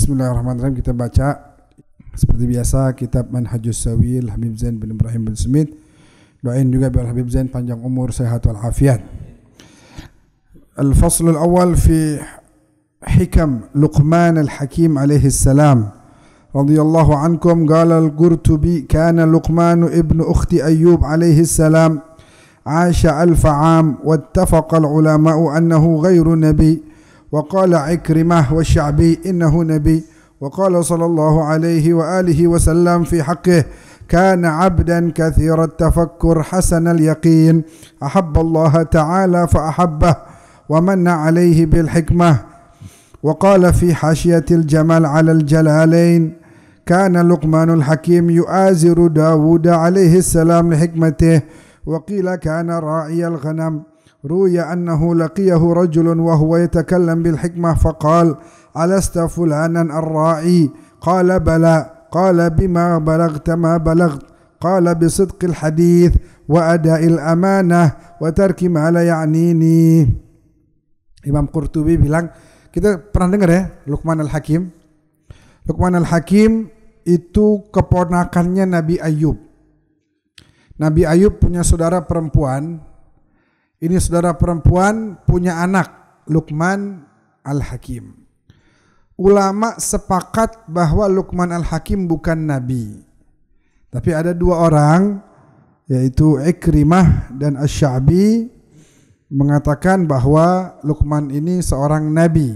Bismillahirrahmanirrahim. Kita baca seperti biasa kitab Manhajus Sawil Habib Zain bin Ibrahim bin Smith. Doain juga biar Habib Zain panjang umur, sehat wal afiat. Al-fasl al-awwal fi hikam Luqman al-Hakim alaihi salam. Radiyallahu ankum qala al-Qurtubi kana Luqman ibnu ukhti Ayyub alaihi salam عاش 1000 عام واتفق العلماء أنه غير نبي وقال عكرمة والشعبي إنه نبي وقال صلى الله عليه وآله وسلم في حقه كان عبدا كثير التفكر حسن اليقين أحب الله تعالى فأحبه ومن عليه بالحكمة وقال في حاشية الجمال على الجلالين كان لقمان الحكيم يؤازر داود عليه السلام لحكمته وقيل كان راعي الغنم روي أنه لقيه رجل وهو يتكلم بالحكمة فقال ألست فلانا الراعي قال بلى قال بما بلغت ما بلغت قال بصدق الحديث وأداء الأمانة وترك ما لا يعنيني. Imam Qurtubi bilang, kita pernah dengar ya Luqman al-Hakim. Luqman al-Hakim itu keponakannya Nabi Ayyub. Nabi Ayyub punya saudara perempuan. Ini saudara perempuan punya anak, Luqman al-Hakim. Ulama sepakat bahwa Luqman al-Hakim bukan nabi. Tapi ada dua orang, yaitu Ikrimah dan Asy-Sya'bi, mengatakan bahwa Luqman ini seorang nabi.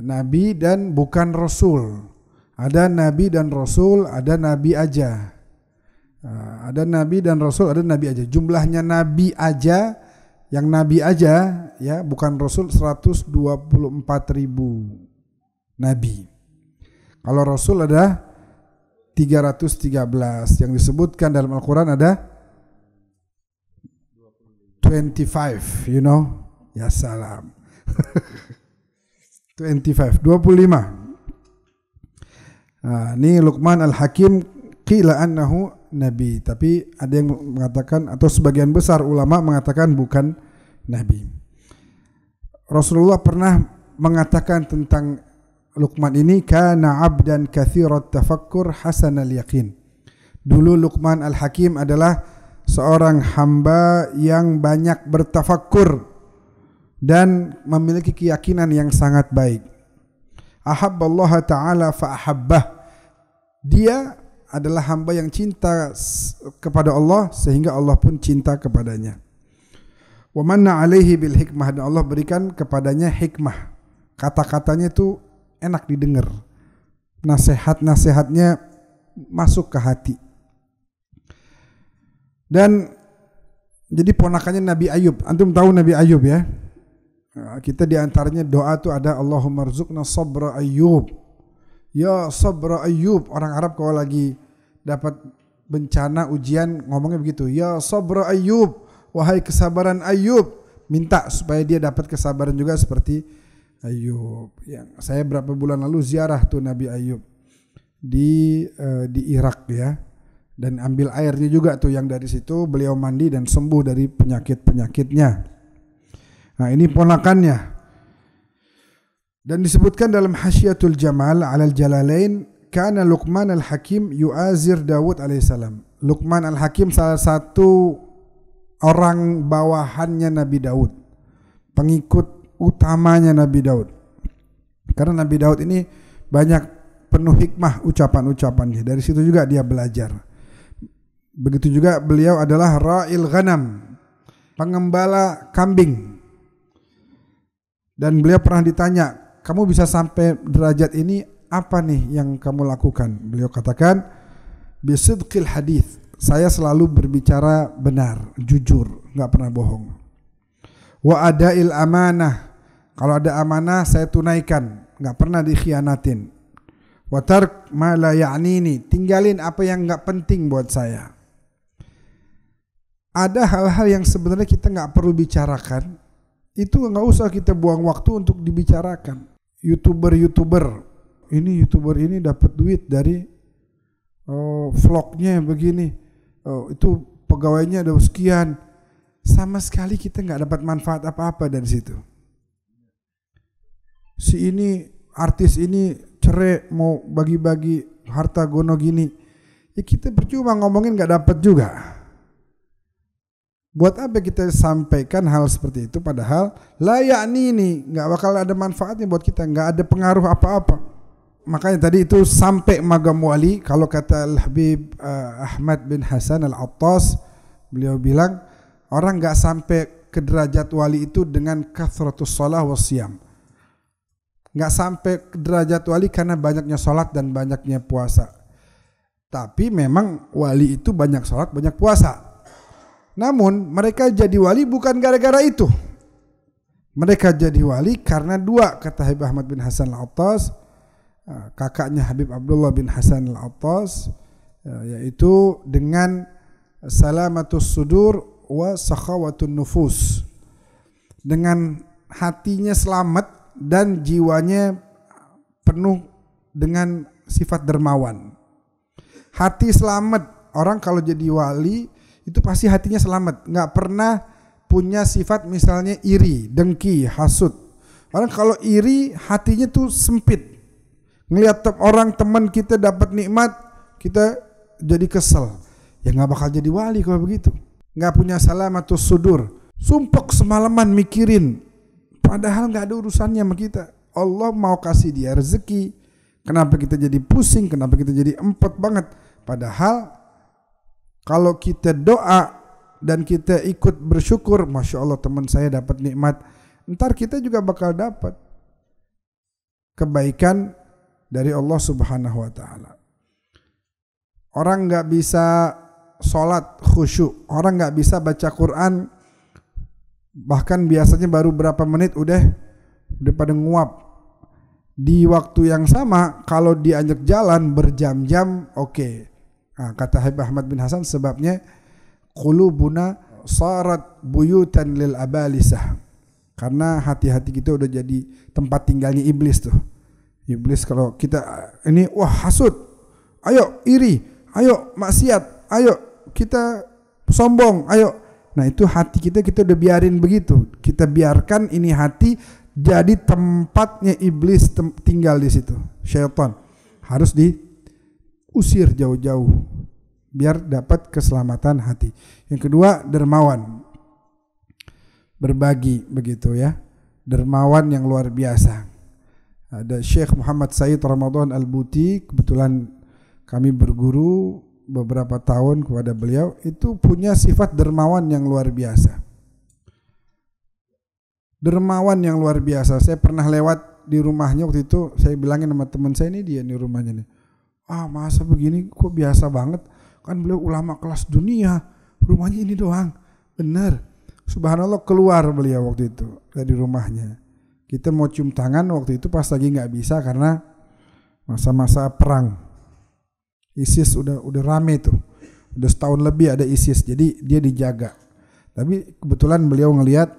Nabi dan bukan rasul. Ada nabi dan rasul, ada nabi aja. Ada nabi dan rasul, ada nabi aja. Jumlahnya nabi aja, yang nabi aja ya, bukan rasul 124.000 nabi. Kalau rasul ada 313. Yang disebutkan dalam Al-Quran ada 25, you know. Ya salam. 25. Ini Luqman al-Hakim qila annahu nabi, tapi ada yang mengatakan atau sebagian besar ulama mengatakan bukan nabi. Rasulullah pernah mengatakan tentang Luqman ini, kana abdan katsirat tafakkur hasanal yaqin. Dulu Luqman al-Hakim adalah seorang hamba yang banyak bertafakkur dan memiliki keyakinan yang sangat baik. Ahabballaha ta'ala fa ahabbah. Dia adalah hamba yang cinta kepada Allah sehingga Allah pun cinta kepadanya. Wa manna alaihi bil hikmah, dan Allah berikan kepadanya hikmah. Kata-katanya itu enak didengar. Nasihat-nasihatnya masuk ke hati. Dan jadi ponakannya Nabi Ayyub. Antum tahu Nabi Ayyub ya? Kita diantaranya doa itu ada Allahumma rzuqna sabra Ayyub. Ya sabra Ayyub. Orang Arab kalau lagi dapat bencana ujian ngomongnya begitu, ya sabra Ayyub, wahai kesabaran Ayyub. Minta supaya dia dapat kesabaran juga seperti Ayyub. Yang saya berapa bulan lalu ziarah tuh Nabi Ayyub di Irak ya, dan ambil airnya juga tuh yang dari situ beliau mandi dan sembuh dari penyakit-penyakitnya. Nah ini ponakannya. Dan disebutkan dalam Hasyiatul Jamal 'alal Jalalain, kana Luqman al-Hakim yu'azir Daud alaihissalam. Luqman al-Hakim salah satu orang bawahannya Nabi Daud, pengikut utamanya Nabi Daud. Karena Nabi Daud ini banyak penuh hikmah ucapan-ucapannya. Dari situ juga dia belajar. Begitu juga beliau adalah ra'il ghanam, pengembala kambing. Dan beliau pernah ditanya, kamu bisa sampai derajat ini, apa nih yang kamu lakukan? Beliau katakan, bisidqil hadith, saya selalu berbicara benar, jujur, nggak pernah bohong. Wa adail amanah, kalau ada amanah saya tunaikan, nggak pernah dikhianatin. Wa tark ma la ya'nini, tinggalin apa yang nggak penting buat saya. Ada hal-hal yang sebenarnya kita nggak perlu bicarakan, itu nggak usah kita buang waktu untuk dibicarakan. YouTuber ini dapat duit dari vlognya begini, itu pegawainya ada sekian. Sama sekali kita nggak dapat manfaat apa-apa dari situ. Si ini artis ini cerai, mau bagi-bagi harta gono gini, ya kita percuma ngomongin nggak dapat juga. Buat apa kita sampaikan hal seperti itu padahal layak ini nggak bakal ada manfaatnya buat kita, nggak ada pengaruh apa-apa. Makanya tadi itu sampai magam wali. Kalau kata Al-Habib Ahmad bin Hasan Al-Attas, beliau bilang orang nggak sampai ke derajat wali itu dengan kathratus shalah wassiyam. Nggak sampai ke derajat wali karena banyaknya sholat dan banyaknya puasa. Tapi memang wali itu banyak sholat, banyak puasa. Namun mereka jadi wali bukan gara-gara itu. Mereka jadi wali karena dua, kata Habib Ahmad bin Hasan Al-Attas, kakaknya Habib Abdullah bin Hasan Al-Attas, yaitu dengan salamatus sudur wa sakhawatun nufus, dengan hatinya selamat dan jiwanya penuh dengan sifat dermawan. Hati selamat, orang kalau jadi wali itu pasti hatinya selamat, nggak pernah punya sifat misalnya iri, dengki, hasud. Orang kalau iri hatinya tuh sempit, ngelihat orang teman kita dapat nikmat kita jadi kesel, ya nggak bakal jadi wali kalau begitu. Nggak punya salamatus sudur, sumpek semalaman mikirin, padahal nggak ada urusannya sama kita. Allah mau kasih dia rezeki, kenapa kita jadi pusing, kenapa kita jadi empet banget, padahal kalau kita doa dan kita ikut bersyukur, Masya Allah teman saya dapat nikmat, ntar kita juga bakal dapat kebaikan dari Allah Subhanahu wa Ta'ala. Orang nggak bisa sholat khusyuk, orang nggak bisa baca Quran, bahkan biasanya baru berapa menit udah pada nguap. Di waktu yang sama kalau diajak jalan berjam-jam, oke. Nah, kata Habib Ahmad bin Hasan, sebabnya qulubuna sarat buyutan lil abalisah, karena hati-hati kita udah jadi tempat tinggalnya iblis tuh. Iblis kalau kita ini wah hasud, ayo iri, ayo maksiat, ayo kita sombong, ayo. Nah itu hati kita udah biarin begitu, kita biarkan ini hati jadi tempatnya iblis tinggal di situ. Syaitan harus diusir jauh-jauh biar dapat keselamatan hati. Yang kedua dermawan, berbagi begitu ya, dermawan yang luar biasa. Ada Syekh Muhammad Said Ramadan Al-Buti, kebetulan kami berguru beberapa tahun kepada beliau, itu punya sifat dermawan yang luar biasa. Dermawan yang luar biasa. Saya pernah lewat di rumahnya waktu itu, saya bilangin sama teman saya, ini dia nih rumahnya nih. Ah masa begini kok biasa banget, kan beliau ulama kelas dunia, rumahnya ini doang. Bener, subhanallah, keluar beliau waktu itu dari rumahnya. Kita mau cium tangan waktu itu pas lagi nggak bisa karena masa-masa perang. ISIS udah rame tuh, udah setahun lebih ada ISIS, jadi dia dijaga. Tapi kebetulan beliau ngelihat,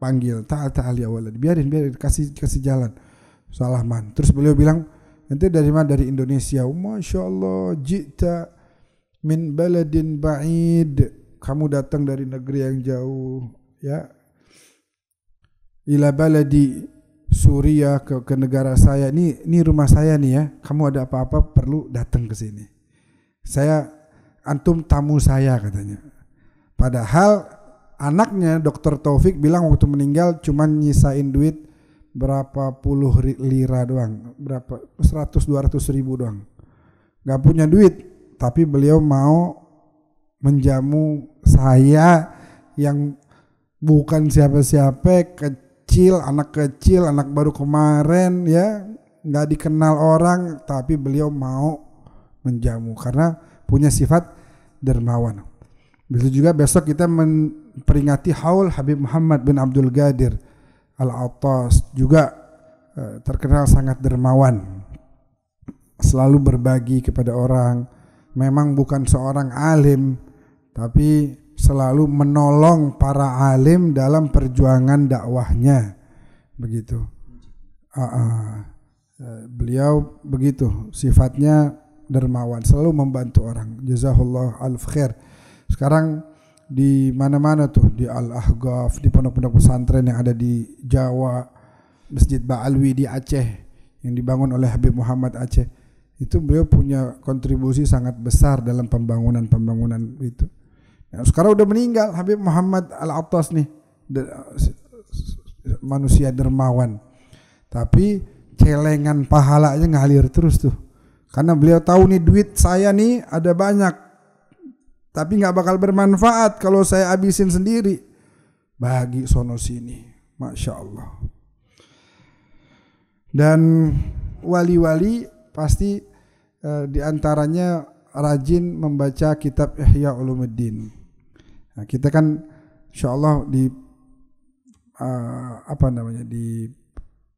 panggil ta'al ya walad, biarin kasih jalan. Salaman. Terus beliau bilang, ente dari mana? Dari Indonesia. Masya Allah, jita min baladin ba'id, kamu datang dari negeri yang jauh ya, ila baladi Suriah, ke negara saya. Ini rumah saya nih ya, kamu ada apa-apa perlu datang ke sini. Saya antum tamu saya katanya. Padahal anaknya Dr. Taufik bilang waktu meninggal cuma nyisain duit berapa puluh lira doang, berapa 100-200 ribu doang, gak punya duit. Tapi beliau mau menjamu saya yang bukan siapa-siapa, anak kecil, anak baru kemarin ya, gak dikenal orang, tapi beliau mau menjamu karena punya sifat dermawan. Begitu juga besok kita memperingati haul Habib Muhammad bin Abdul Qadir Al-Attas, juga terkenal sangat dermawan, selalu berbagi kepada orang. Memang bukan seorang alim, tapi selalu menolong para alim dalam perjuangan dakwahnya. Begitu. Beliau begitu sifatnya, dermawan, selalu membantu orang. Jazahullah alf khair. Sekarang di mana-mana tuh, di Al-Ahqaf, di pondok-pondok pesantren yang ada di Jawa, Masjid Ba'alwi di Aceh, yang dibangun oleh Habib Muhammad Aceh. Itu beliau punya kontribusi sangat besar dalam pembangunan itu. Nah, sekarang udah meninggal Habib Muhammad Al-Attas nih, manusia dermawan. Tapi celengan pahalanya ngalir terus tuh. Karena beliau tahu nih duit saya nih ada banyak, tapi nggak bakal bermanfaat kalau saya habisin sendiri. Bagi sono sini, Masya Allah. Dan wali-wali pasti diantaranya rajin membaca kitab Ihya Ulumuddin. Nah, kita kan Insya Allah di di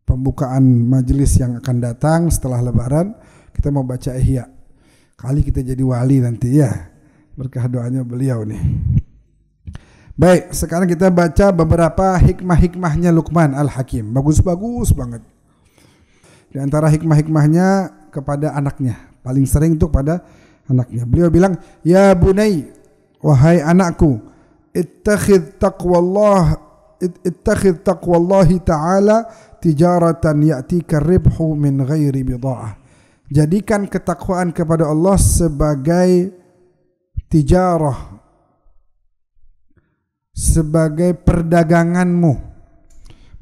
pembukaan majelis yang akan datang setelah Lebaran, kita mau baca Ihya. Kali kita jadi wali nanti ya, berkah doanya beliau nih. Baik, sekarang kita baca beberapa hikmah-hikmahnya Luqman Al-Hakim. Bagus-bagus banget. Di antara hikmah-hikmahnya kepada anaknya, paling sering itu pada anaknya. Beliau bilang, "Ya bunai, wahai anakku, ittakhidh taqwallahi ta'ala tijaratan ya'tika ribhu min ghairi bida'ah." Jadikan ketakwaan kepada Allah sebagai tijarah, sebagai perdaganganmu,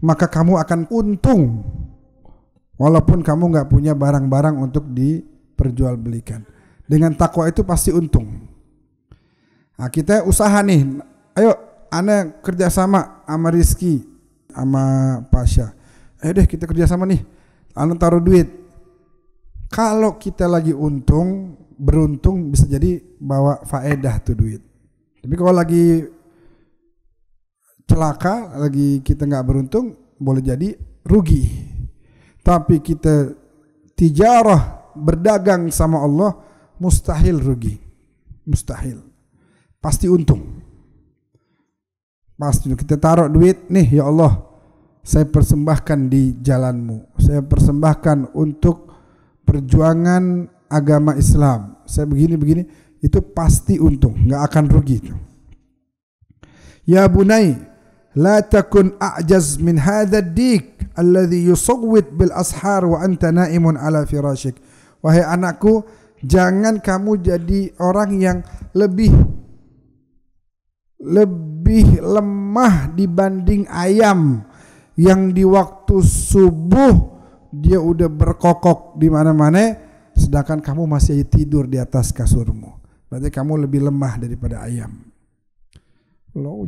maka kamu akan untung walaupun kamu nggak punya barang-barang untuk diperjualbelikan. Dengan takwa itu pasti untung. Nah, kita usaha nih, ayo ana kerjasama sama Rizky sama Pasha. Ayo deh kita kerjasama nih, ana taruh duit. Kalau kita lagi beruntung bisa jadi bawa faedah tuh duit. Tapi kalau lagi celaka, lagi kita nggak beruntung, boleh jadi rugi. Tapi kita tijarah, berdagang sama Allah, mustahil rugi, mustahil, pasti untung. Pasti kita taruh duit nih, ya Allah, saya persembahkan di jalanmu, saya persembahkan untuk perjuangan agama Islam, saya begini, itu pasti untung, nggak akan rugi. Ya bunai, la takun a'jaz min hadha ad-dik alladhi yusawwit bil ashar wa anta naimun ala firashik. Wahai anakku, jangan kamu jadi orang yang lebih lemah dibanding ayam yang di waktu subuh dia udah berkokok di mana-mana, sedangkan kamu masih tidur di atas kasurmu. Berarti kamu lebih lemah daripada ayam. Lo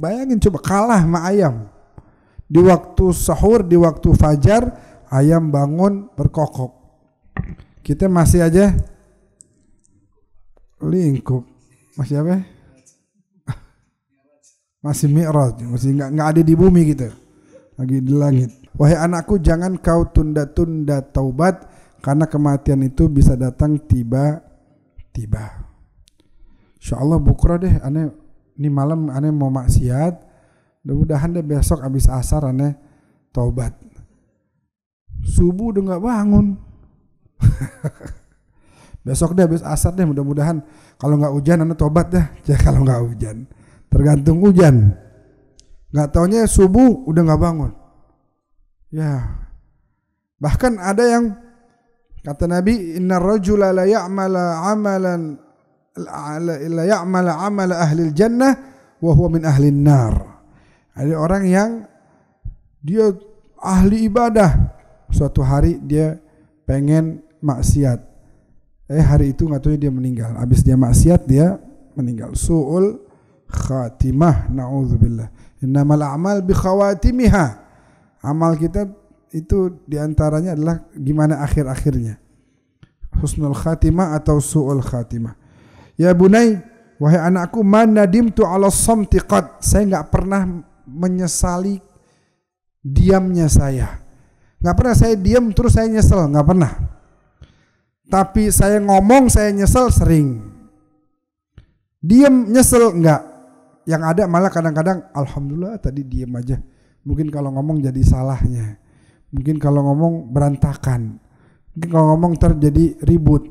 bayangin coba kalah sama ayam. Di waktu sahur, di waktu fajar, ayam bangun berkokok. Kita masih aja lingkup. Masih apa? Masih mi'raj, masih nggak ada di bumi gitu. Lagi di langit. Wahai anakku, jangan kau tunda-tunda taubat, karena kematian itu bisa datang tiba-tiba. Insyaallah bukra deh, ini malam aneh mau maksiat, mudah-mudahan deh besok habis asar aneh taubat. Subuh udah nggak bangun. Besok deh habis asar deh, mudah-mudahan kalau nggak hujan aneh taubat deh. Ya kalau nggak hujan, tergantung hujan. Nggak taunya subuh udah nggak bangun. Ya, bahkan ada yang kata Nabi, inna rajula la ya'mala amalan la ya'mala amala ahli jannah wa huwa min ahli nar. Ada orang yang dia ahli ibadah, suatu hari dia pengen maksiat, hari itu nggak tahu dia meninggal. Habis dia maksiat dia meninggal. Su'ul khatimah, na'udzubillah. Innamal a'mal bi khawatimiha. Amal kita itu diantaranya adalah gimana akhir-akhirnya, husnul khatimah atau su'ul khatimah. Ya bunai, wahai anakku, man nadimtu ala samti qad, saya nggak pernah menyesali diamnya saya. Nggak pernah saya diam terus saya nyesel, nggak pernah. Tapi saya ngomong saya nyesel sering. Diam nyesel enggak. Yang ada malah kadang-kadang alhamdulillah tadi diam aja. Mungkin kalau ngomong jadi salahnya. Mungkin kalau ngomong berantakan. Mungkin kalau ngomong terjadi ribut.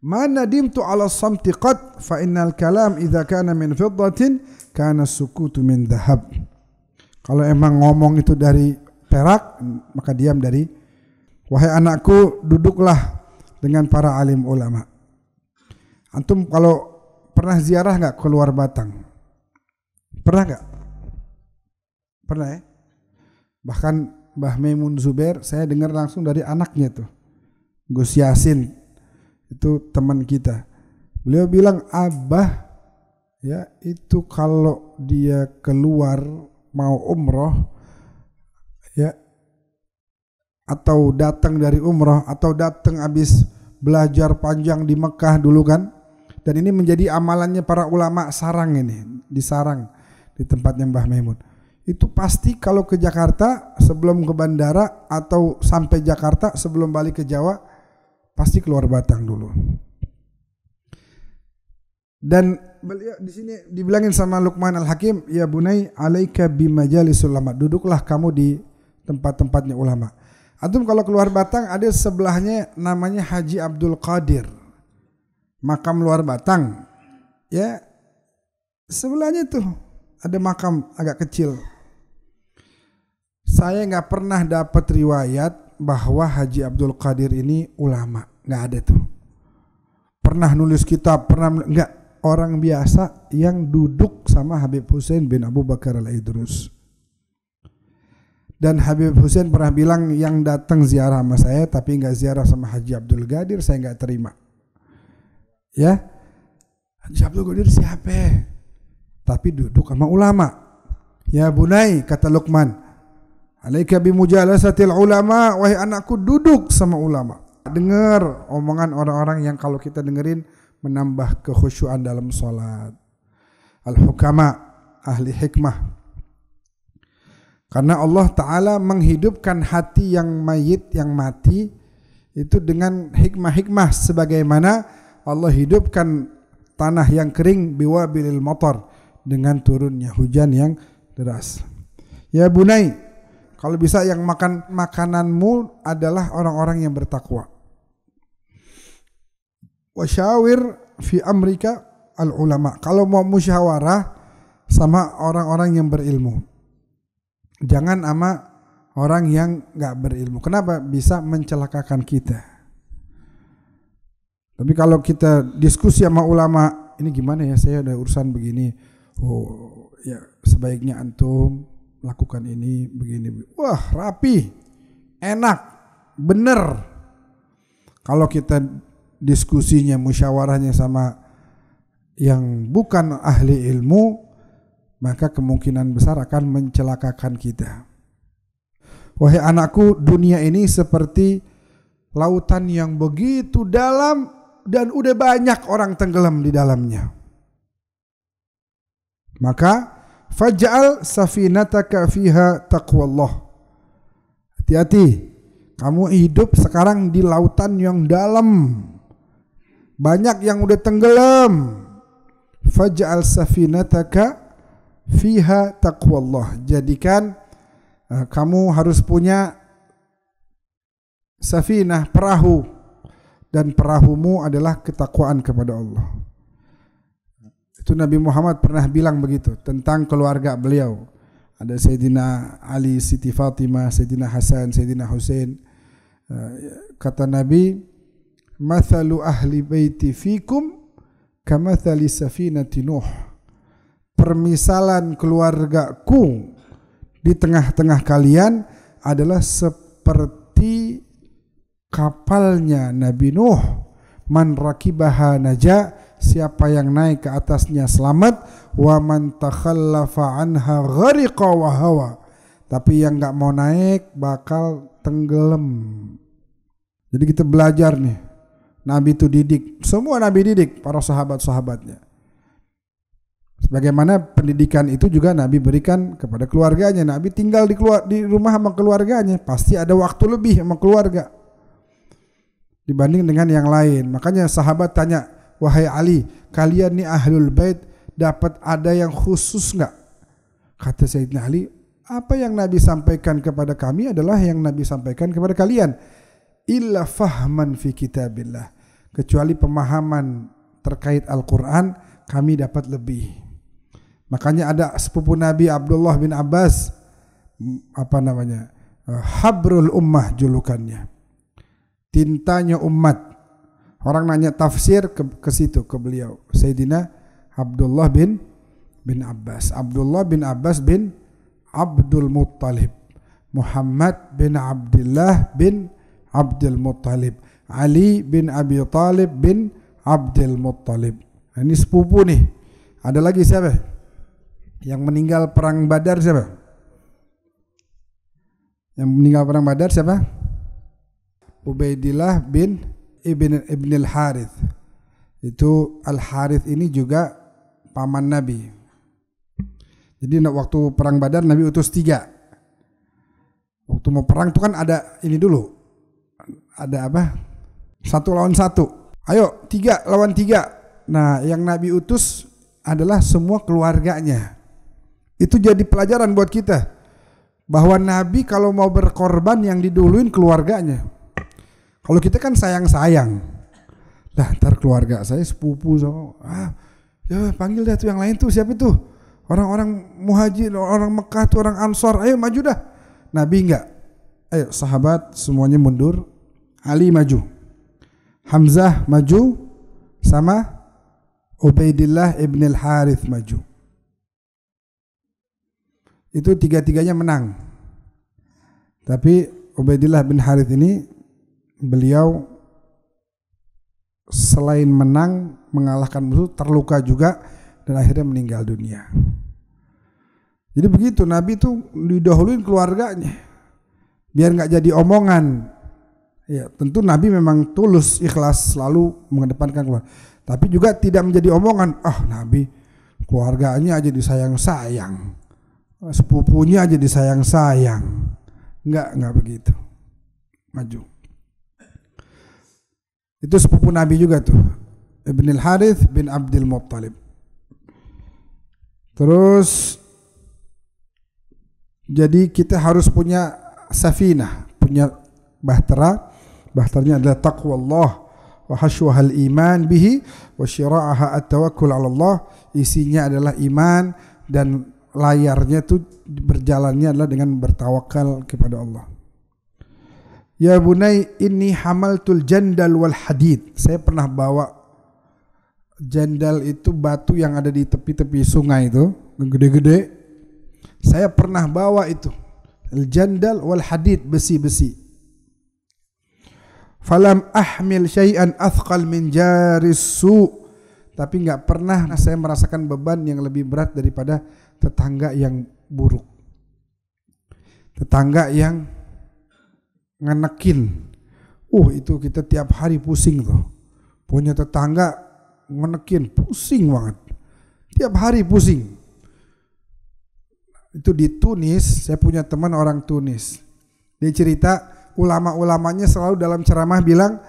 Ma nadimtu ala samti qad fa innal kalam idza kana min fiddatin kana sukutu min dhahab. Kalau emang ngomong itu dari perak, maka diam dari Wahai anakku, duduklah dengan para alim ulama. Antum kalau pernah ziarah nggak keluar Batang? Pernah nggak? Pernah ya? Bahkan Mbah Maimun Zubair saya dengar langsung dari anaknya tuh, Gus Yasin, itu teman kita. Beliau bilang, Abah ya itu kalau dia keluar mau umroh ya, atau datang dari umroh, atau datang habis belajar panjang di Mekah dulu kan, dan ini menjadi amalannya para ulama Sarang ini, di Sarang, di tempatnya Mbah Maimun. Itu pasti kalau ke Jakarta sebelum ke bandara, atau sampai Jakarta sebelum balik ke Jawa, pasti keluar Batang dulu. Dan beliau di sini dibilangin sama Luqman Al-Hakim, ya bunai alaika bimajalisul ulama, duduklah kamu di tempat-tempatnya ulama. Antum kalau keluar Batang ada sebelahnya namanya Haji Abdul Qadir, makam luar Batang ya, sebelahnya tuh ada makam agak kecil. Saya nggak pernah dapat riwayat bahwa Haji Abdul Qadir ini ulama, nggak ada tuh. Pernah nulis kitab, pernah nggak, orang biasa yang duduk sama Habib Hussein bin Abu Bakar Al-Idrus. Dan Habib Hussein pernah bilang, yang datang ziarah sama saya tapi nggak ziarah sama Haji Abdul Qadir saya nggak terima. Ya, Haji Abdul Qadir siapa? Tapi duduk sama ulama. Ya bunai, kata Luqman, alaika bimujalasatil ulama, wahai anakku duduk sama ulama. Dengar omongan orang-orang yang kalau kita dengerin menambah kekhusyuan dalam sholat. Al-hukama, ahli hikmah. Karena Allah Ta'ala menghidupkan hati yang mayit, yang mati, itu dengan hikmah-hikmah, sebagaimana Allah hidupkan tanah yang kering biwabilil matar, dengan turunnya hujan yang deras. Ya bunai, kalau bisa yang makan makananmu adalah orang-orang yang bertakwa. Wasyawir fi amrika al ulama, kalau mau musyawarah sama orang-orang yang berilmu, jangan sama orang yang gak berilmu. Kenapa? Bisa mencelakakan kita. Tapi kalau kita diskusi sama ulama, ini gimana ya, saya ada urusan begini, oh ya sebaiknya antum lakukan ini begini. Wah rapi, enak, bener. Kalau kita diskusinya, musyawarahnya sama yang bukan ahli ilmu, maka kemungkinan besar akan mencelakakan kita. Wahai anakku, dunia ini seperti lautan yang begitu dalam dan udah banyak orang tenggelam di dalamnya. Maka faj'al safinataka fiha taqwallah. Hati-hati, kamu hidup sekarang di lautan yang dalam, banyak yang udah tenggelam. Faj'al safinataka fiha taqwallah. Jadikan kamu harus punya safinah, perahu, dan perahumu adalah ketakwaan kepada Allah. Itu Nabi Muhammad pernah bilang begitu tentang keluarga beliau. Ada Sayyidina Ali, Siti Fatimah, Sayyidina Hasan, Sayyidina Husain. Kata Nabi, mathalu ahli baiti fikum kamathali safinati Nuh. Permisalan keluargaku di tengah-tengah kalian adalah seperti kapalnya Nabi Nuh. Man rakibaha naja, siapa yang naik ke atasnya selamat. Wa man takhallafa anha ghariqa wa hawa, tapi yang gak mau naik bakal tenggelam. Jadi kita belajar nih, Nabi itu didik, semua Nabi didik para sahabat-sahabatnya. Sebagaimana pendidikan itu juga Nabi berikan kepada keluarganya. Nabi tinggal di rumah sama keluarganya, pasti ada waktu lebih sama keluarga dibanding dengan yang lain. Makanya sahabat tanya, wahai Ali, kalian nih ahlul bait dapat ada yang khusus enggak? Kata Sayyidina Ali, apa yang Nabi sampaikan kepada kami adalah yang Nabi sampaikan kepada kalian. Illa fahman fi kitabillah, kecuali pemahaman terkait Al-Quran kami dapat lebih. Makanya ada sepupu Nabi Abdullah bin Abbas, habrul ummah julukannya. tintanya umat. Orang nanya tafsir ke situ, ke beliau, Sayyidina Abdullah bin Abbas. Abdullah bin Abbas bin Abdul Muttalib, Muhammad bin Abdullah bin Abdul Muttalib, Ali bin Abi Talib bin Abdul Muttalib. Nah, ini sepupu nih. Ada lagi siapa? Yang meninggal perang Badar siapa? Yang meninggal perang Badar siapa? Ubaidillah bin Ibn al-Harith. Itu Al-Harith ini juga paman Nabi. Jadi waktu perang Badar Nabi utus 3. Waktu mau perang itu kan ada ini dulu. Ada apa? 1 lawan 1. Ayo 3 lawan 3. Nah yang Nabi utus adalah semua keluarganya. Itu jadi pelajaran buat kita. Bahwa Nabi kalau mau berkorban yang diduluin keluarganya. Kalau kita kan sayang-sayang. Lah ntar keluarga saya sepupu so. Ya panggil dah tuh yang lain tuh, siapa tuh? Orang-orang muhajir, orang Mekah tuh, orang Ansor, ayo maju dah. Nabi enggak. Ayo sahabat semuanya mundur. Ali maju. Hamzah maju sama Ubaidillah ibn al-Harith maju. Itu 3-3-nya menang. Tapi Ubaidillah bin Harith ini beliau selain menang mengalahkan musuh, terluka juga dan akhirnya meninggal dunia. Jadi begitu Nabi itu didahuluin keluarganya biar nggak jadi omongan. Ya tentu Nabi memang tulus ikhlas selalu mengedepankan keluarga. Tapi juga tidak menjadi omongan. Nabi keluarganya aja disayang-sayang, sepupunya aja disayang-sayang. Enggak begitu. Maju. Itu sepupu Nabi juga tuh, Ibn al-Harith bin Abdul Muttalib. Terus jadi kita harus punya safinah, punya bahtera. Bahteranya adalah taqwa Allah wa hasyuhal iman bihi wa syira'aha at-tawakkul 'ala Allah. Isinya adalah iman dan layarnya itu berjalannya adalah dengan bertawakal kepada Allah. Ya bunai inni hamaltul jandal wal hadid. Saya pernah bawa jandal, itu batu yang ada di tepi-tepi sungai itu, gede-gede. Saya pernah bawa itu. Al jandal wal hadid, besi-besi. Falam ahmil syai'an athqal min jaris su. Tapi enggak pernah saya merasakan beban yang lebih berat daripada tetangga yang buruk. Tetangga yang ngenekin. Itu kita tiap hari pusing tuh. Punya tetangga ngenekin, pusing banget. Tiap hari pusing. Itu di Tunis, saya punya teman orang Tunis. Dia cerita ulama-ulamanya selalu dalam ceramah bilang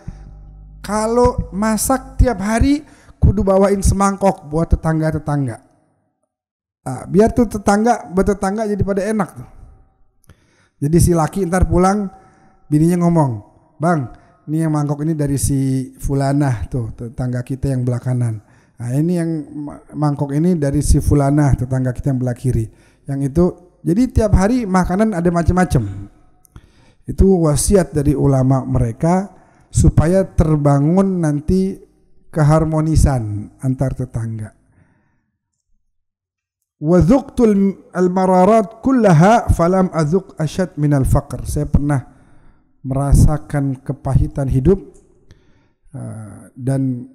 kalau masak tiap hari kudu bawain semangkok buat tetangga-tetangga. Biar tuh tetangga jadi pada enak tuh. Jadi si laki ntar pulang bininya ngomong, "Bang, ini yang mangkok ini dari si Fulanah tuh, tetangga kita yang belah kanan. Nah, ini yang mangkok ini dari si Fulanah, tetangga kita yang belah kiri." Yang itu, jadi tiap hari makanan ada macam-macam. Itu wasiat dari ulama mereka supaya terbangun nanti keharmonisan antar tetangga. Wa dhuqtul al-mararat kullaha falam adzuq asyad minal faqr. Saya pernah merasakan kepahitan hidup dan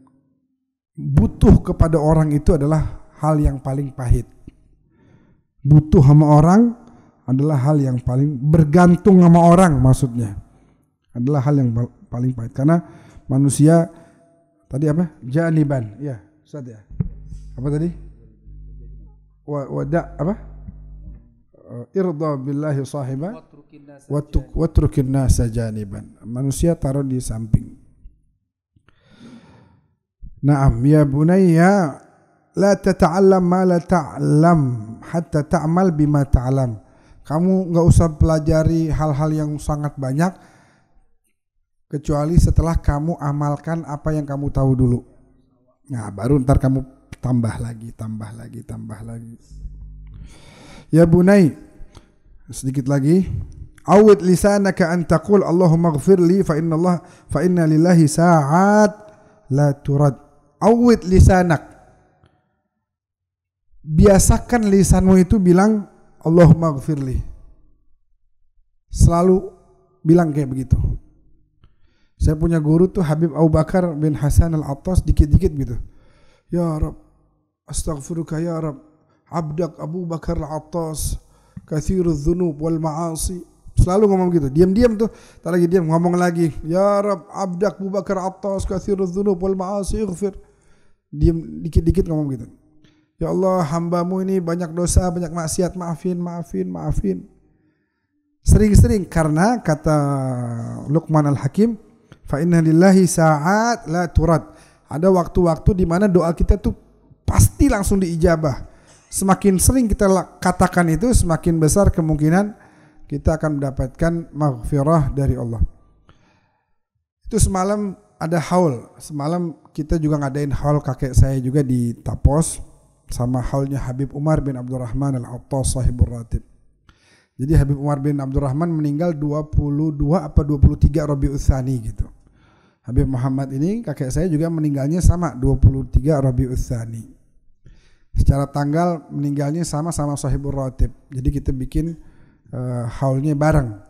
butuh kepada orang itu adalah hal yang paling pahit. Butuh sama orang adalah hal yang paling, bergantung sama orang maksudnya adalah hal yang paling pahit. Karena manusia tadi apa? Janiban. Ya, Ustaz ya. Apa tadi? Wada apa? Irda billahi sahiba watrukin nasa janiban. Manusia taruh di samping. Naam ya bunayya la tata'allam ma la ta'lam hatta ta'mal bima ta'lam. Kamu enggak usah pelajari hal-hal yang sangat banyak kecuali setelah kamu amalkan apa yang kamu tahu dulu. Nah, baru ntar kamu tambah lagi. Ya bunai, sedikit lagi. Awid lisanaka an taqul Allahumma ighfir li fa inna lillahi sa'at la turad. Awid lisanak. Biasakan lisanmu itu bilang Allahumma ighfir li. Selalu bilang kayak begitu. Saya punya guru tuh Habib Abu Bakar bin Hasan Al-Attas, dikit-dikit gitu. Ya Rab, astaghfiruka ya Rab, abdak Abu Bakar Al-Attas, kathirudz dzunub wal ma'asi. Selalu ngomong gitu, diam-diam tuh, tak lagi diam, ngomong lagi. Ya Rab, abdak Abu Bakar Al-Attas, kathirudz dzunub wal ma'asi, ighfir. Diam dikit-dikit ngomong gitu. Ya Allah, hambamu ini banyak dosa, banyak maksiat, maafin. Sering-sering, karena kata Luqman Al-Hakim, fa inna lillahi sa'at la turad. Ada waktu-waktu di mana doa kita tuh pasti langsung diijabah. Semakin sering kita katakan itu, semakin besar kemungkinan kita akan mendapatkan maghfirah dari Allah. Itu semalam ada haul. Semalam kita juga ngadain haul kakek saya juga di Tapos, sama haulnya Habib Umar bin Abdurrahman Al-Attas sahibur ratib. Jadi Habib Umar bin Abdurrahman meninggal 22 apa 23 Rabiul Tsani gitu. Habib Muhammad ini kakek saya juga meninggalnya sama 23 Rabiul Tsani. Secara tanggal meninggalnya sama-sama sahibur ratib. Jadi kita bikin haulnya bareng.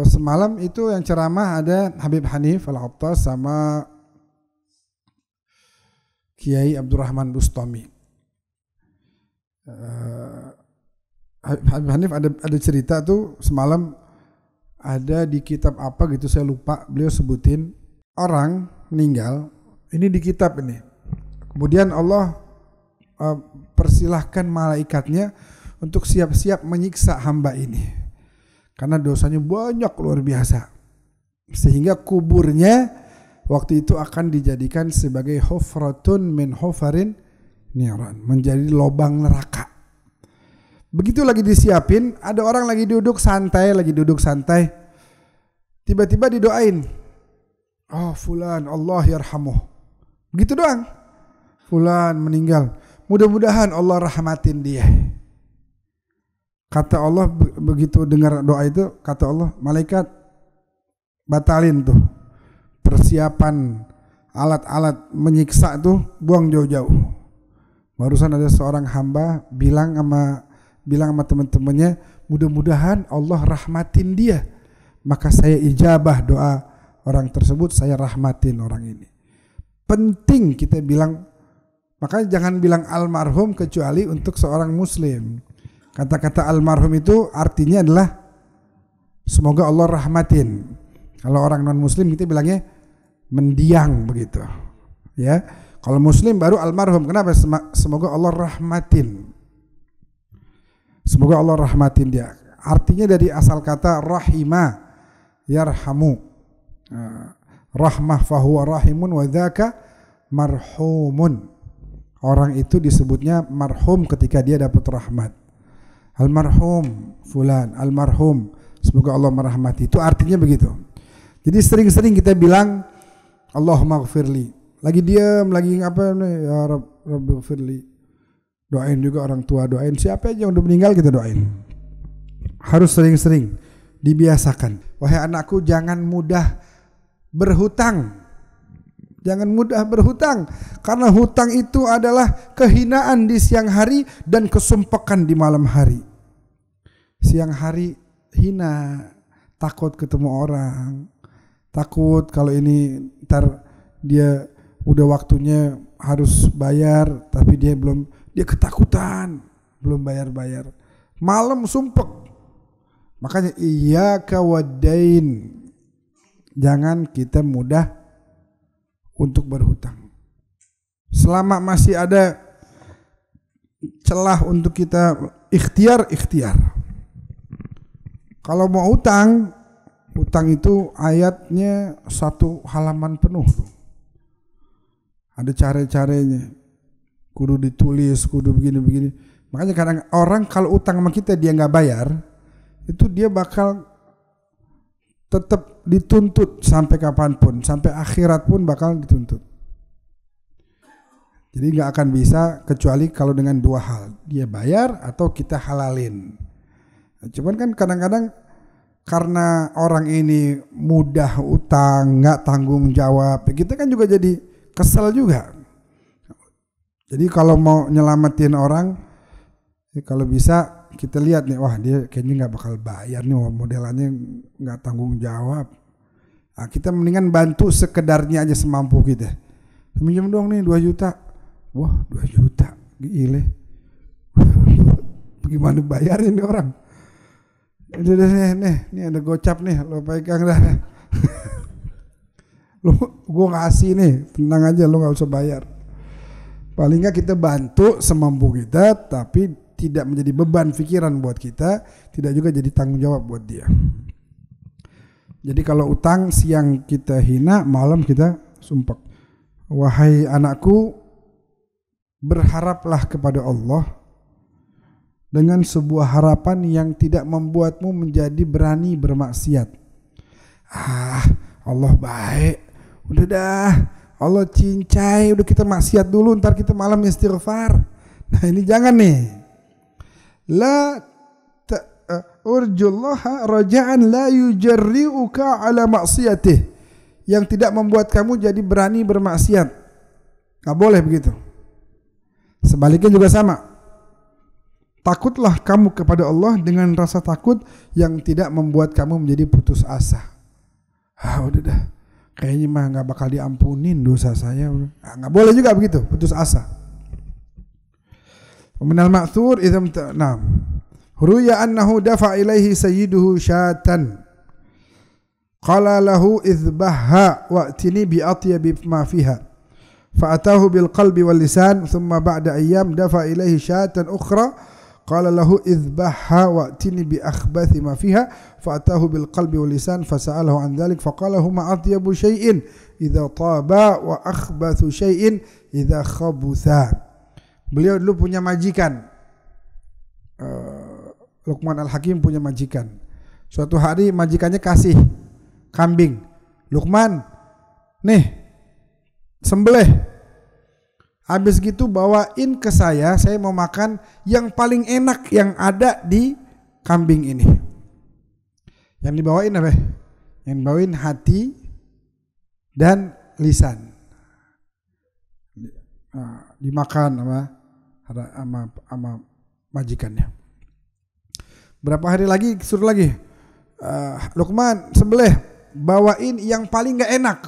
Semalam itu yang ceramah ada Habib Hanif Al-Attas sama Kiai Abdurrahman Bustami. Habib Hanif ada cerita tuh semalam, ada di kitab apa gitu saya lupa, beliau sebutin orang meninggal ini di kitab ini. Kemudian Allah persilahkan malaikatnya untuk siap-siap menyiksa hamba ini karena dosanya banyak luar biasa, sehingga kuburnya waktu itu akan dijadikan sebagai hufratun min hufarin niran, menjadi lubang neraka. Begitu lagi disiapin, ada orang lagi duduk santai, tiba-tiba didoain, oh fulan Allah yarhamuh, begitu doang, fulan meninggal, mudah-mudahan Allah rahmatin dia. Kata Allah, begitu dengar doa itu, kata Allah, malaikat batalin tuh persiapan alat-alat menyiksa tuh, buang jauh-jauh. Barusan ada seorang hamba bilang sama teman-temannya, mudah-mudahan Allah rahmatin dia, maka saya ijabah doa orang tersebut, saya rahmatin orang ini. Penting kita bilang, makanya jangan bilang almarhum kecuali untuk seorang muslim. Kata-kata almarhum itu artinya adalah semoga Allah rahmatin. Kalau orang non muslim kita bilangnya mendiang begitu ya. Kalau muslim baru almarhum. Kenapa? Semoga Allah rahmatin. Semoga Allah rahmatin dia. Artinya dari asal kata rahimah yarhamu. Rahmah fahuwa rahimun wa dzaka marhumun. Orang itu disebutnya marhum ketika dia dapat rahmat. Almarhum fulan, almarhum, semoga Allah merahmati. Itu artinya begitu. Jadi sering-sering kita bilang Allahumma ighfirli. Lagi diam, lagi apa nih? Ya Rabbi ighfirli. Doain juga orang tua, doain siapa aja yang udah meninggal kita doain. Harus sering-sering dibiasakan. Wahai anakku, jangan mudah berhutang. Jangan mudah berhutang, karena hutang itu adalah kehinaan di siang hari dan kesumpekan di malam hari. Siang hari hina, takut ketemu orang, takut kalau ini ntar dia udah waktunya harus bayar tapi dia ketakutan belum bayar. Malam sumpek. Makanya iyyaka wad-dain. Jangan kita mudah untuk berhutang. Selama masih ada celah untuk kita ikhtiar. Kalau mau utang itu ayatnya 1 halaman penuh. Ada cara-caranya. Kudu ditulis, kudu begini. Makanya kadang orang kalau utang sama kita dia nggak bayar, itu dia bakal tetap dituntut sampai kapanpun, sampai akhirat pun bakal dituntut. Jadi nggak akan bisa kecuali kalau dengan 2 hal, dia bayar atau kita halalin. Cuman kan kadang-kadang karena orang ini mudah utang, nggak tanggung jawab, kita kan juga jadi kesel juga. Jadi kalau mau nyelamatin orang, kalau bisa kita lihat nih, wah dia kayaknya nggak bakal bayar nih, modelannya nggak tanggung jawab. Nah, kita mendingan bantu sekedarnya aja semampu kita. Pinjam dong nih 2 juta. Wah 2 juta, gile. Bagaimana bayarnya nih orang? Nih ada gocap nih, lo pegang dah. Lo gue ngasih nih, tenang aja, lo nggak usah bayar. Paling nggak kita bantu semampu kita, tapi tidak menjadi beban pikiran buat kita, tidak juga jadi tanggung jawab buat dia. Jadi kalau utang siang kita hina, malam kita sumpah. Wahai anakku, berharaplah kepada Allah dengan sebuah harapan yang tidak membuatmu menjadi berani bermaksiat. Allah baik, udah dah, Allah cincai, udah kita maksiat dulu, ntar kita malam istighfar. Nah ini jangan nih. La urjullaha raja'an la yujarri'uka ala maksiyatih, yang tidak membuat kamu jadi berani bermaksiat. Gak boleh begitu. Sebaliknya juga sama. Takutlah kamu kepada Allah dengan rasa takut yang tidak membuat kamu menjadi putus asa. Udah dah, kayaknya mah gak bakal diampunin dosa saya. Gak boleh juga begitu, putus asa. Minal ma'thur idham ta'nam ruya annahu dafa ilaihi sayyiduhu syatan qala lahu idhbahha wa'tini bi atyabi ma fiha fa'atahu bil qalbi wal lisan thumma ba'da ayyam dafa ilaihi syatan ukhra qala lahu idhbahha wa'tini bi akhbathi ma fiha fa'atahu bil qalbi wal lisan fasa'alahu an dhalik faqala huma atyabu syai'in idza taba wa akhbathu syai'in idza khabutha. Beliau dulu punya majikan, Luqman Al-Hakim punya majikan. Suatu hari majikannya kasih kambing, Luqman, nih sembelih. Habis gitu bawain ke saya mau makan yang paling enak yang ada di kambing ini. Yang dibawain apa? Yang dibawain hati dan lisan. Dimakan sama majikannya. Berapa hari lagi suruh lagi, Luqman sembelih, bawain yang paling gak enak.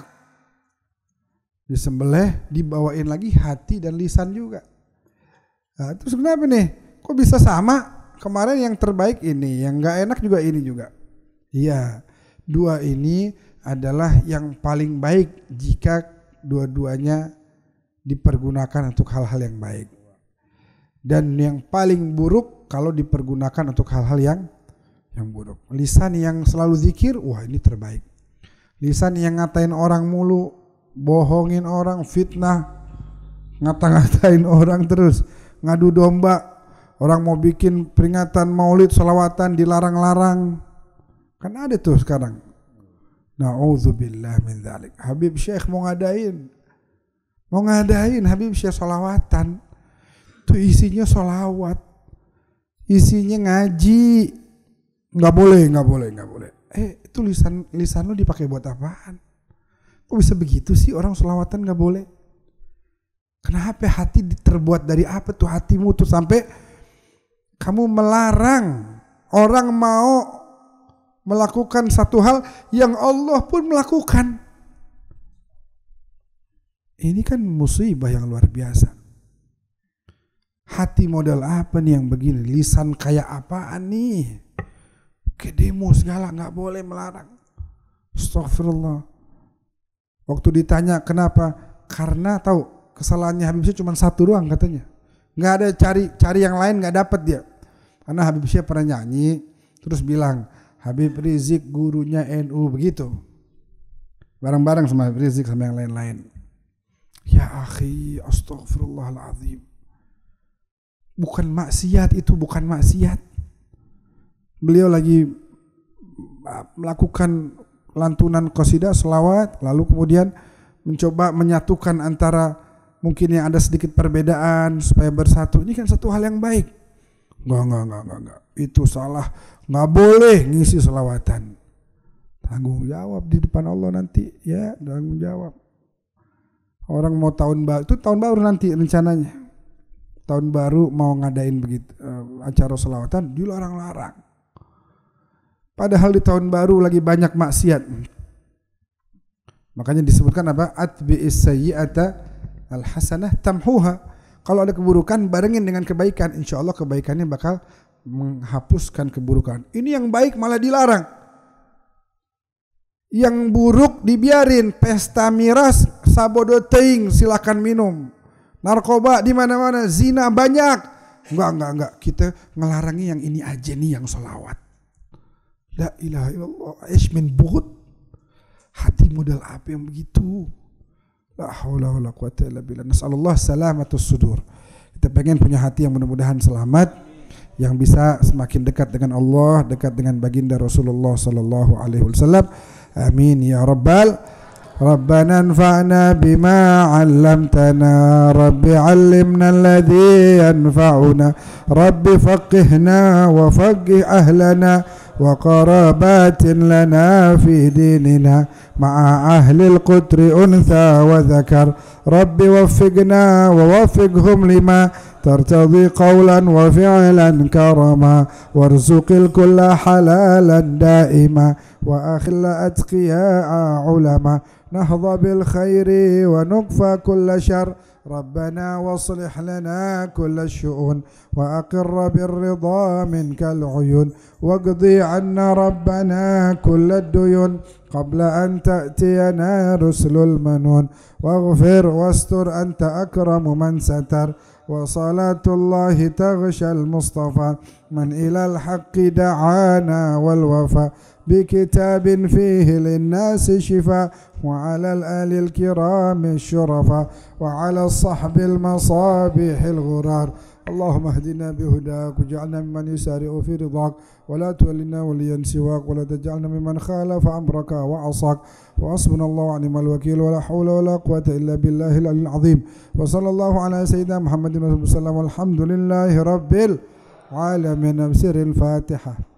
Disembelih, dibawain lagi hati dan lisan juga. Terus kenapa nih? Kok bisa sama? Kemarin yang terbaik ini, yang gak enak juga ini juga. Iya, dua ini adalah yang paling baik jika dua-duanya dipergunakan untuk hal-hal yang baik. Dan yang paling buruk kalau dipergunakan untuk hal-hal yang buruk. Lisan yang selalu zikir, wah ini terbaik. Lisan yang ngatain orang mulu, bohongin orang, fitnah, ngata-ngatain orang terus, ngadu domba. Orang mau bikin peringatan maulid, sholawatan dilarang-larang. Kan ada tuh sekarang. Na'udzubillah min dzalik. Habib Syekh mau ngadain Habib Syekh sholawatan. Itu isinya sholawat, isinya ngaji. Nggak boleh. Itu lisan lu dipakai buat apaan? Kok bisa begitu sih orang sholawatan nggak boleh? Kenapa hati terbuat dari apa tuh hatimu tuh sampai kamu melarang orang mau melakukan satu hal yang Allah pun melakukan? Ini kan musibah yang luar biasa. Hati model apa nih yang begini? Lisan kayak apaan nih? Ke demo segala nggak boleh melarang. Astagfirullah. Waktu ditanya kenapa? Karena tahu kesalahannya Habib Syekh cuma satu doang katanya. Nggak ada cari yang lain, nggak dapat dia. Karena Habib Syekh pernah nyanyi terus bilang Habib Rizik gurunya NU begitu. Bareng-bareng sama Habib Rizik sama yang lain-lain. Ya akhi, astagfirullahaladzim. Bukan maksiat itu, bukan maksiat. Beliau lagi melakukan lantunan qasidah selawat, lalu kemudian mencoba menyatukan antara mungkin yang ada sedikit perbedaan supaya bersatu. Ini kan satu hal yang baik. Enggak. Itu salah. Enggak boleh ngisi selawatan. Tanggung jawab di depan Allah nanti, ya, tanggung jawab. Orang mau tahun baru, itu tahun baru nanti rencananya. Tahun baru mau ngadain begitu acara selawatan, dilarang-larang. Padahal di tahun baru lagi banyak maksiat. Makanya disebutkan apa? Atbi'is sayyi'ata al-hasanah tamhuha. Kalau ada keburukan barengin dengan kebaikan, insya Allah kebaikannya bakal menghapuskan keburukan. Ini yang baik malah dilarang. Yang buruk dibiarin, pesta miras, sabodo teing, silakan minum. Narkoba di mana-mana, zina banyak. Enggak. Kita ngelarangi yang ini aja nih, yang sholawat. La ilaha illallah, aish min bughd. Hati model apa yang begitu? La haula wala quwata illa billah. Nasallallahu salamatus sudur. Kita pengen punya hati yang mudah-mudahan selamat, yang bisa semakin dekat dengan Allah, dekat dengan baginda Rasulullah sallallahu alaihi wasallam. Amin ya rabbal. Rabbana anfa'na bima 'allamtana, Rabbi 'allimna alladhi yanfa'una, Rabbi faqihna wa faqih ahlana wa qarabatin lana fi dinina ma'a ahli al-qutri untha wa dhakar, Rabbi waffiqna wa waffiqhum lima ترتضي قولا وفعلا كرما وارزق الكل حلالا دائما وأخل أتقياء علما نهضى بالخير ونكفى كل شر ربنا واصلح لنا كل الشؤون وأقر بالرضا منك العيون واقضي عنا ربنا كل الديون قبل أن تأتينا رسل المنون واغفر واستر أنت أكرم من ستر وصلاة الله تغشى المصطفى من إلى الحق دعانا والوفاء بكتاب فيه للناس شفاء وعلى الآل الكرام الشرفاء وعلى الصحب المصابيح الغرار اللهم اهدنا بهداك واجعلنا ممن يسارع في رضاك ولا تولنا وليا سواك ولا تجعلنا ممن خالف أمرك وعصاك وحسبنا الله ونعم الوكيل ولا حول ولا قوة إلا بالله العلي العظيم وصلى الله على سيدنا محمد وسلم والحمد لله رب العالمين. بسر الفاتحة.